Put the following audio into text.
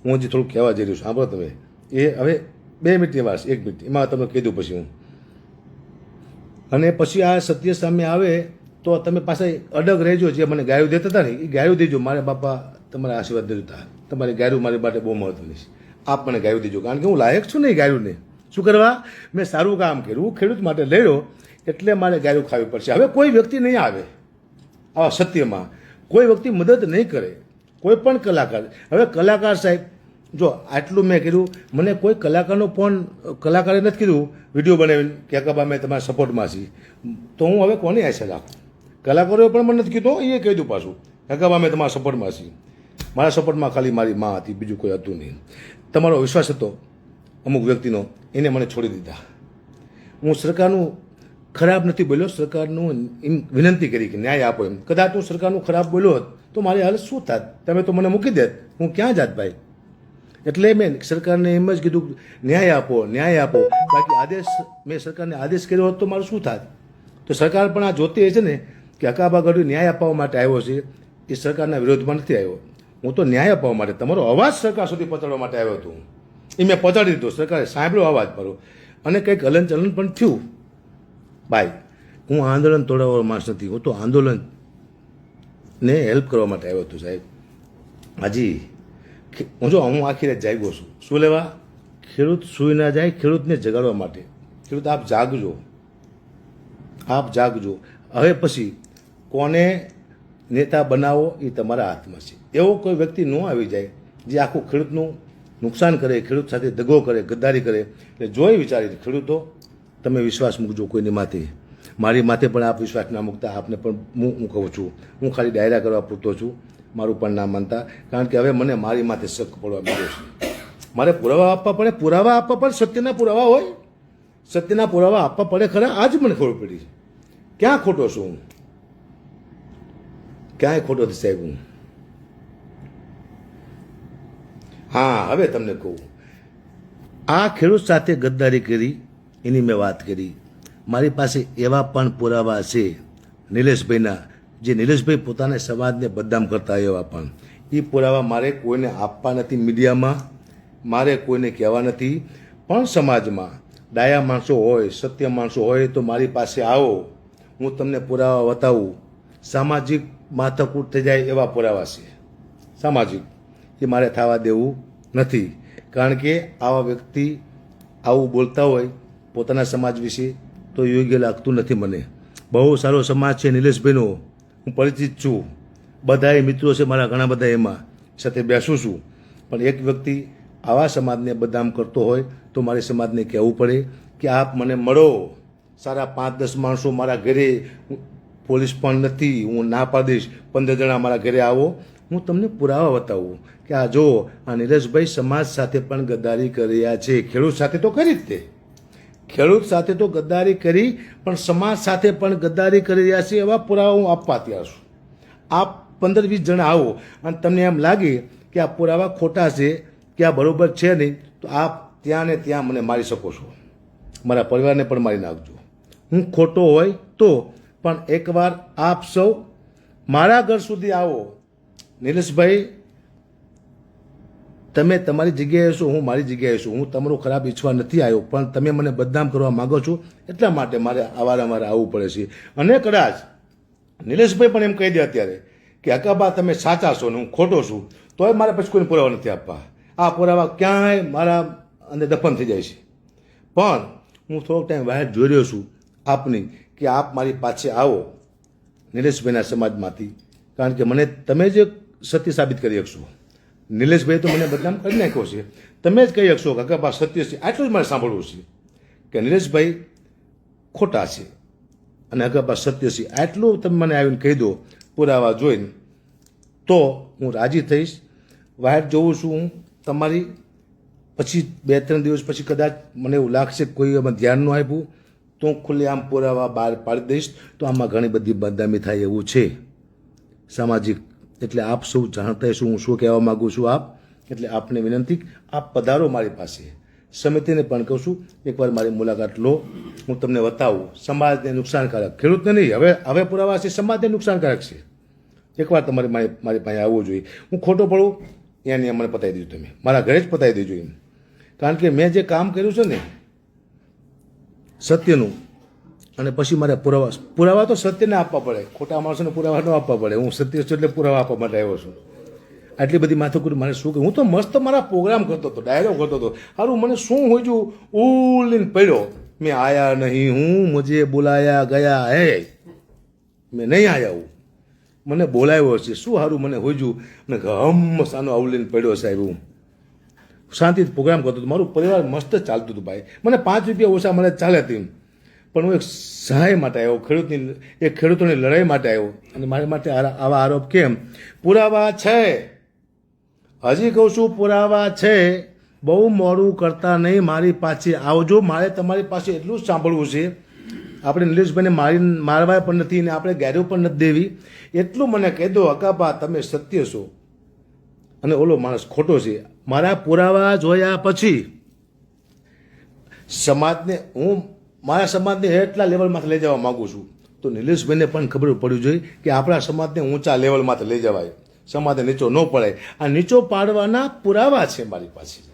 હું હજી થોડુંક કહેવા જઈ રહ્યો છું, સાંભળો તમે. એ હવે 2 મિનિટની વાત, 1 મિનિટ, એમાં તમે કીધું પછી હું. અને પછી આ સત્ય સામે આવે તો તમે પાછા અડગ રહેજો. જે મને ગાયું દેતા હતા ને એ ગાયું દેજો. મારે બાપા તમારા આશીર્વાદ નહીં જોતા, તમારી ગાયું મારી માટે બહુ મહત્વની છે. આપ મને ગાયું દેજો, કારણ કે હું લાયક છું ને એ ગાયુંને. શું કરવા? મેં સારું કામ કર્યું, ખેડૂત માટે લડ્યો, એટલે મારે ગાયું ખાવી પડશે. હવે કોઈ વ્યક્તિ નહીં આવે આવા સત્યમાં, કોઈ વ્યક્તિ મદદ નહીં કરે, કોઈ પણ કલાકાર. હવે કલાકાર સાહેબ, જો આટલું મેં કર્યું, મને કોઈ કલાકારનો ફોન કલાકારે નથી કીધું વિડીયો બનાવીને કે કાકા મેં તમારા સપોર્ટમાં છીએ, તો હું હવે કોની આશા રાખું? કલાકારોએ પણ મને નથી કીધું, એ કહી દઉં પાછું કાકા મેં તમારા સપોર્ટમાં છીએ. મારા સપોર્ટમાં ખાલી મારી મા હતી, બીજું કોઈ હતું નહીં. તમારો વિશ્વાસ હતો અમુક વ્યક્તિનો, એને મને છોડી દીધા. હું સરકારનું ખરાબ નથી બોલ્યો, સરકારનું એમ વિનંતી કરી કે ન્યાય આપો એમ. કદાચ હું સરકારનું ખરાબ બોલ્યો હોત તો મારી હાલત શું થાત? તમે તો મને મૂકી દેત, હું ક્યાં જાત ભાઈ? એટલે મેં સરકારને એમ જ કીધું ન્યાય આપો, ન્યાય આપો. બાકી આદેશ, મેં સરકારને આદેશ કર્યો હોત તો મારું શું થાત? તો સરકાર પણ આ જોતી છે ને કે હકાબા ગઢવી ન્યાય આપવા માટે આવ્યો છે, એ સરકારના વિરોધમાં નથી આવ્યો. હું તો ન્યાય આપવા માટે, તમારો અવાજ સરકાર સુધી પહોંચાડવા માટે આવ્યો હતો. એ મેં પહોંચાડી દીધો, સરકારે સાંભળ્યો અવાજ મારો, અને કંઈક હલનચલન પણ થયું. ભાઈ, હું આંદોલન તોડાવવાનો માણસ નથી, હું તો આંદોલનને હેલ્પ કરવા માટે આવ્યો હતો સાહેબ. હાજી, હું આખી રાત જાગ્યો છું. શું લેવા? ખેડૂત સૂઈ ના જાય, ખેડૂતને જગાડવા માટે. ખેડૂત આપ જાગજો, આપ જાગજો. હવે પછી કોને નેતા બનાવો એ તમારા હાથમાં છે. એવો કોઈ વ્યક્તિ ન આવી જાય જે આખું ખેડૂતનું નુકસાન કરે, ખેડૂત સાથે દગો કરે, ગદ્દારી કરે. એટલે જોઈ વિચારી ખેડૂતો, તમે વિશ્વાસ મૂકજો કોઈની માથે. મારી માથે પણ આપ વિશ્વાસ ના મૂકતા. આપને પણ હું કહું છું, હું ખાલી ડાયરા કરવા પૂરતો છું, મારું પણ ના માનતા. કારણ કે હવે મને મારી માથે શક પડવા માંડ્યો છે. મારે પુરાવા આપવા પડે, પુરાવા આપવા પડે, સત્યના પુરાવા હોય, સત્યના પુરાવા આપવા પડે ખરા. આજ મને ખબર પડી ક્યાં ખોટો છું હું, ક્યાંય ખોટો નથી સાહેબ હું. હા, હવે તમને કહું, આ ખેડૂત સાથે ગદ્દારી કરી એની મેં વાત કરી. મારી પાસે એવા પણ પુરાવા છે નિલેશભાઈના, જે નિલેશભાઈ પોતાના સમાજને બદનામ કરતા એવા પણ. એ પુરાવા મારે કોઈને આપવા નથી મીડિયામાં, મારે કોઈને કહેવા નથી. પણ સમાજમાં ડાયા માણસો હોય, સત્ય માણસો હોય તો મારી પાસે આવો, હું તમને પુરાવા બતાવું. સામાજિક માથાકૂટ થઈ જાય એવા પુરાવા છે સામાજિક, એ મારે થવા દેવું નથી. કારણ કે આવા વ્યક્તિ આવું બોલતા હોય પોતાના સમાજ વિશે તો યોગ્ય લાગતું નથી મને. બહુ સારો સમાજ છે નિલેશભાઈનો, હું પરિચિત છું, બધાએ મિત્રો છે મારા ઘણા બધા, એમાં સાથે બેસું છું. પણ એક વ્યક્તિ આવા સમાજને બદનામ કરતો હોય તો મારે સમાજને કહેવું પડે કે આપ મને મળો. સારા 5-10 માણસો મારા ઘરે, પોલીસ પણ નથી, હું ના પાડીશ, 15 જણા મારા ઘરે આવો, હું તમને પુરાવા બતાવું કે આ જો આ નિલેશભાઈ સમાજ સાથે પણ ગદ્દારી કર્યા છે. ખેડૂત સાથે તો કરી જ તે, ખેડૂત સાથે તો ગદ્દારી કરી, પણ સમાજ સાથે પણ ગદ્દારી કરી રહ્યા છે. એવા પુરાવા હું આપવા તૈયાર છું. આપ 15-20 જણા આવો અને તમને એમ લાગે કે આ પુરાવા ખોટા છે, કે આ બરોબર છે નહીં, તો આપ ત્યાં ને ત્યાં મને મારી શકો છો, મારા પરિવારને પણ મારી નાખજો. હું ખોટો હોય તો પણ એકવાર આપ સૌ મારા ઘર સુધી આવો. નિલેશભાઈ, તમે તમારી જગ્યાએ છો, હું મારી જગ્યાએ છું. હું તમારો ખરાબ ઈચ્છવા નથી આવ્યો, પણ તમે મને બદનામ કરવા માગો છો, એટલા માટે મારે અવારનવાર આવવું પડે છે. અને કદાચ નિલેશભાઈ પણ એમ કહી દે અત્યારે કે હકાબા તમે સાચા છો ને હું ખોટો છું, તોય મારે પછી કોઈને પુરાવા નથી આપવા. આ પુરાવા ક્યાંય મારા અંદર દફન થઈ જાય છે. પણ હું થોડોક ટાઈમ બહાર જોઈ રહ્યો છું આપની, કે આપ મારી પાછે આવો નિલેશભાઈના સમાજમાંથી. કારણ કે મને તમે જ સત્ય સાબિત કરી શકશો. નિલેશભાઈ તો મને બદનામ કરી નાખ્યો છે, તમે જ કહી શકશો કે હકાબા સત્ય છે. આટલું જ મારે સાંભળવું છે કે નિલેશભાઈ ખોટા છે અને હકાબા સત્ય છે. આટલું તમે મને આવીને કહી દો પુરાવા જોઈને, તો હું રાજી થઈશ. બહાર જોઉં છું હું તમારી, પછી 2-3 દિવસ પછી કદાચ મને એવું લાગશે કોઈ એમાં ધ્યાન ન આપ્યું તો હું ખુલ્લે આમ પુરાવા બહાર પાડી દઈશ. તો આમાં ઘણી બધી બદનામી થાય એવું છે સામાજિક. એટલે આપ સૌ જાણતા હશો હું શું કહેવા માગું છું. આપ એટલે આપને વિનંતી, આપ પધારો મારી પાસે. સમિતિને પણ કહું છું એકવાર મારી મુલાકાત લો, હું તમને બતાવું. સમાજને નુકસાનકારક, ખેડૂતને નહીં, હવે પુરાવા છે સમાજને નુકસાનકારક છે. એકવાર તમારે મારી પાસે આવવું જોઈએ. હું ખોટો પડું એની મને પતાવી દીધું તમે મારા ઘરે જ પતાવી દેજો એમ કારણ કે મેં જે કામ કર્યું છે ને સત્યનું અને પછી મારે પુરાવા તો સત્યને આપવા પડે ખોટા માણસોને પુરાવા ન આપવા પડે હું સત્ય છું એટલે પુરાવા આપવા માટે આવ્યો છું આટલી બધી માથાકૂટ મારે શું કહ્યું હું તો મસ્ત મારા પ્રોગ્રામ કરતો હતો ડાયલોગ કરતો હતો સારું મને શું હોય છું ઉલીને પડ્યો મેં આયા નહીં હું મુજે બોલાયા ગયા હે મેં નહીં આયા હું મને બોલાવ્યો છે શું સારું મને હોજું મને ગમ સાનો આવલીને પડ્યો સાહેબ હું શાંતિથી પ્રોગ્રામ કરતો હતો મારું પરિવાર મસ્ત ચાલતું હતું ભાઈ મને 5 રૂપિયા ઓછા મને ચાલે હતી પણ હું એક સહાય માટે આવ્યો ખેડૂતોની લડાઈ માટે આવ્યો અને મારા માટે આવા આરોપ કેમ પુરાવા છે હજી કહું છું પુરાવા છે બહુ મોડું કરતા નહીં મારી પાસે આવજો મારે તમારી પાસે એટલું જ સાંભળવું છે આપણે નિલેશભાઈને મારવા પણ નથી અને આપણે ગેરો પણ નથી દેવી એટલું મને કહી દો અકાબા તમે સત્ય છો અને ઓલો માણસ ખોટો છે મારા પુરાવા જોયા પછી સમાજને હું મારા સમાજને એટલા લેવલમાંથી લઈ જવા માગું છું તો નિલેશભાઈને પણ ખબર પડવી જોઈએ કે આપણા સમાજને ઊંચા લેવલમાંથી લઈ જવાય સમાજને નીચો ન પડાય આ નીચો પાડવાના પુરાવા છે મારી પાસે